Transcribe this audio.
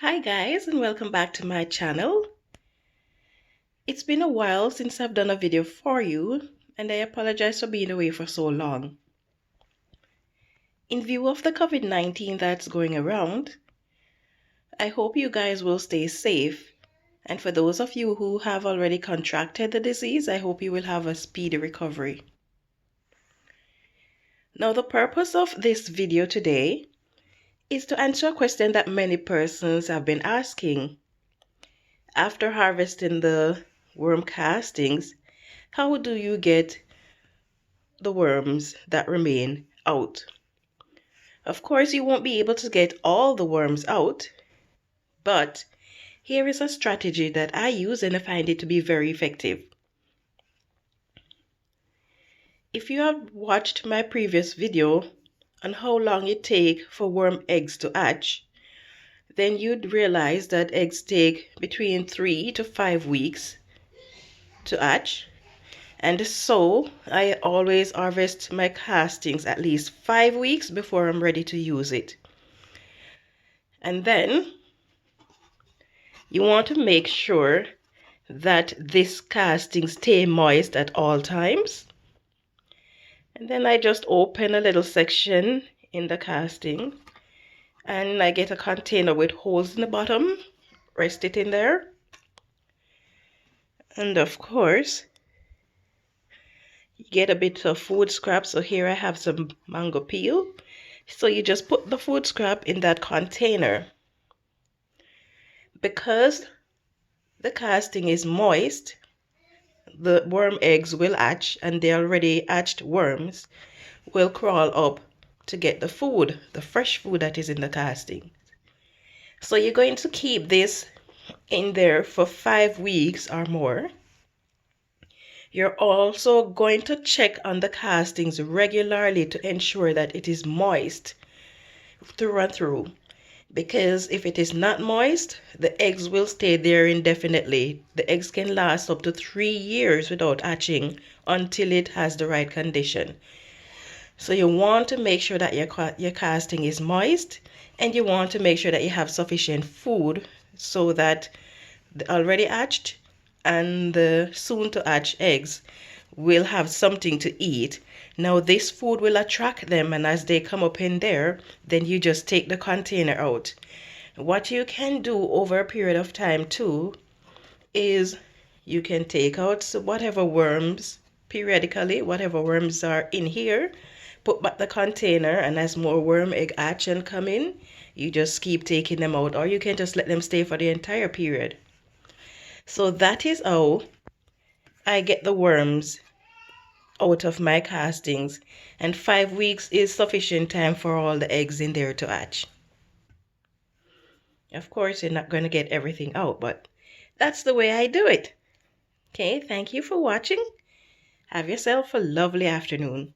Hi guys, and welcome back to my channel. It's been a while since I've done a video for you, and I apologize for being away for so long. In view of the COVID-19 that's going around, I hope you guys will stay safe, and for those of you who have already contracted the disease, I hope you will have a speedy recovery. Now, the purpose of this video today is to answer a question that many persons have been asking. After harvesting the worm castings, how do you get the worms that remain out? Of course, you won't be able to get all the worms out, but here is a strategy that I use and I find it to be very effective. If you have watched my previous video on how long it takes for worm eggs to hatch, then you'd realize that eggs take between 3 to 5 weeks to hatch. And so I always harvest my castings at least 5 weeks before I'm ready to use it. And then you want to make sure that this casting stay moist at all times. And then I just open a little section in the casting and I get a container with holes in the bottom, rest it in there. And of course, you get a bit of food scrap. So here I have some mango peel. So you just put the food scrap in that container. Because the casting is moist, the worm eggs will hatch, and the already hatched worms will crawl up to get the food, the fresh food that is in the casting. So you're going to keep this in there for 5 weeks or more. You're also going to check on the castings regularly to ensure that it is moist through and through. Because if it is not moist, the eggs will stay there indefinitely. The eggs can last up to 3 years without hatching until it has the right condition. So you want to make sure that your casting is moist, and you want to make sure that you have sufficient food so that the already hatched and the soon to hatch eggs will have something to eat. Now this food will attract them, and as they come up in there, then you just take the container out. What you can do over a period of time too is you can take out whatever worms periodically, whatever worms are in here, put back the container, and as more worm egg hatch and come in, you just keep taking them out, or you can just let them stay for the entire period. So that is how I get the worms out of my castings, and 5 weeks is sufficient time for all the eggs in there to hatch. Of course, you're not going to get everything out, but that's the way I do it. Okay, thank you for watching. Have yourself a lovely afternoon.